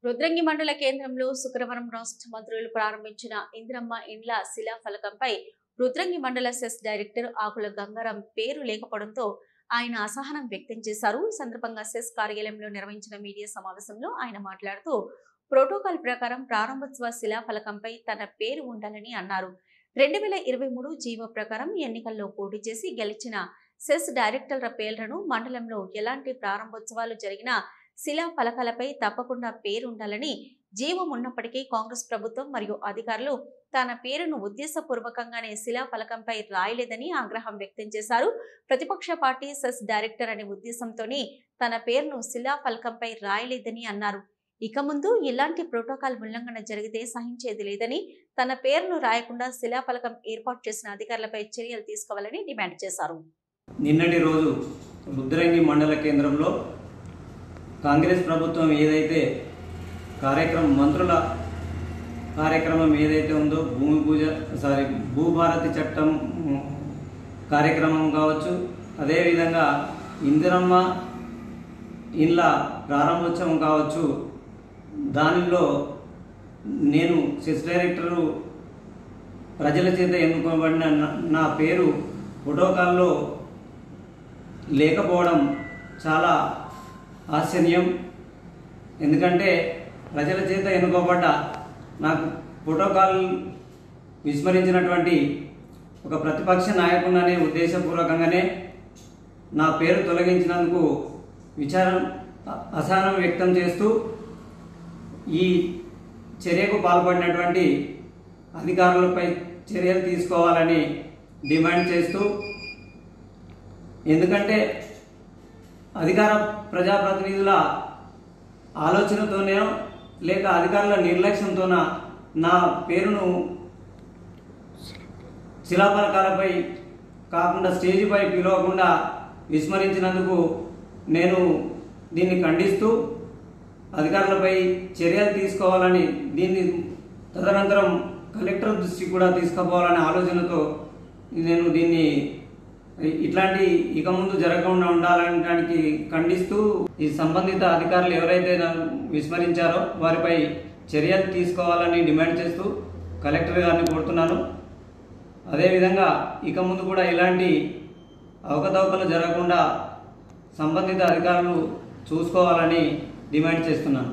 రుద్రంగి మండల కేంద్రంలో శుక్రవారం రాష్ట్ర మంత్రులు ప్రారంభించిన ఇంద్రమ్మ ఇండ్ల శిలాఫలకంపై రుద్రంగి మండల సెస్ డైరెక్టర్ ఆకుల గంగారాం పేరు లేకపోవడంతో ఆయన అసహనం వ్యక్తం చేశారు. ఈ సందర్భంగా సెస్ కార్యాలయంలో నిర్వహించిన మీడియా సమావేశంలో ఆయన మాట్లాడుతూ ప్రోటోకాల్ ప్రకారం ప్రారంభోత్సవ శిలాఫలకంపై తన పేరు ఉండాలని అన్నారు. 2023 జీవో ప్రకారం ఎన్నికల్లో పోటీ చేసి గెలిచిన సెస్ డైరెక్టర్ల పేర్లను మండలంలో ఎలాంటి ప్రారంభోత్సవాలు జరిగినా శిలా ఫలకాలపై తప్పకుండా పేరుండాలని జీవం ఉన్నప్పటికీ కాంగ్రెస్ ప్రభుత్వం మరియు అధికారులు తన పేరును ఉద్దేశపూర్వకంగానే శిలా ఫలకంపై రాయలేదని ఆగ్రహం వ్యక్తం చేశారు. ప్రతిపక్ష పార్టీ సెస్ డైరెక్టర్ అనే ఉద్దేశంతోనే తన పేరును శిలా ఫలకంపై రాయలేదని అన్నారు. ఇక ముందు ఇలాంటి ప్రోటోకాల్ ఉల్లంఘన జరిగితే సహించేది లేదని, తన పేరును రాయకుండా శిలాఫలకం ఏర్పాటు చేసిన అధికారులపై చర్యలు తీసుకోవాలని డిమాండ్ చేశారు. నిన్నటి రోజు రుద్రంగి మండల కేంద్రంలో కాంగ్రెస్ ప్రభుత్వం ఏదైతే మంత్రుల కార్యక్రమం ఏదైతే ఉందో భూభారతి చట్టం కార్యక్రమం కావచ్చు, అదేవిధంగా ఇందిరమ్మ ఇండ్ల ప్రారంభోత్సవం కావచ్చు, దానిలో నేను సెస్ డైరెక్టరు ప్రజల చేత ఎన్నుకోబడిన నా పేరు ప్రోటోకాల్లో లేకపోవడం చాలా ఆశ్చర్యం. ఎందుకంటే ప్రజల చేత ఎన్నుకోబడ్డ నాకు ప్రోటోకాల్ విస్మరించినటువంటి ఒక ప్రతిపక్ష నాయకుడినే ఉద్దేశపూర్వకంగానే నా పేరు తొలగించినందుకు అసహనం వ్యక్తం చేస్తూ ఈ చర్యకు పాల్పడినటువంటి అధికారులపై చర్యలు తీసుకోవాలని డిమాండ్ చేస్తూ, ఎందుకంటే అధికార ప్రజాప్రతినిధుల ఆలోచనతోనే లేక అధికారుల నిర్లక్ష్యంతోన నా పేరును శిలాఫలకాలపై కాకుండా స్టేజిపై పిలవకుండా విస్మరించినందుకు నేను దీన్ని ఖండిస్తూ అధికారులపై చర్యలు తీసుకోవాలని, దీన్ని తదనంతరం కలెక్టర్ దృష్టికి కూడా తీసుకుపోవాలనే ఆలోచనతో నేను దీన్ని ఇట్లాంటి ఇక ముందు జరగకుండా ఉండాలనడానికి ఖండిస్తూ ఈ సంబంధిత అధికారులు ఎవరైతే విస్మరించారో వారిపై చర్యలు తీసుకోవాలని డిమాండ్ చేస్తూ కలెక్టర్ గారిని కోరుతున్నాను. అదేవిధంగా ఇక ముందు కూడా ఇలాంటి అవకతవకలు జరగకుండా సంబంధిత అధికారులు చూసుకోవాలని డిమాండ్ చేస్తున్నాను.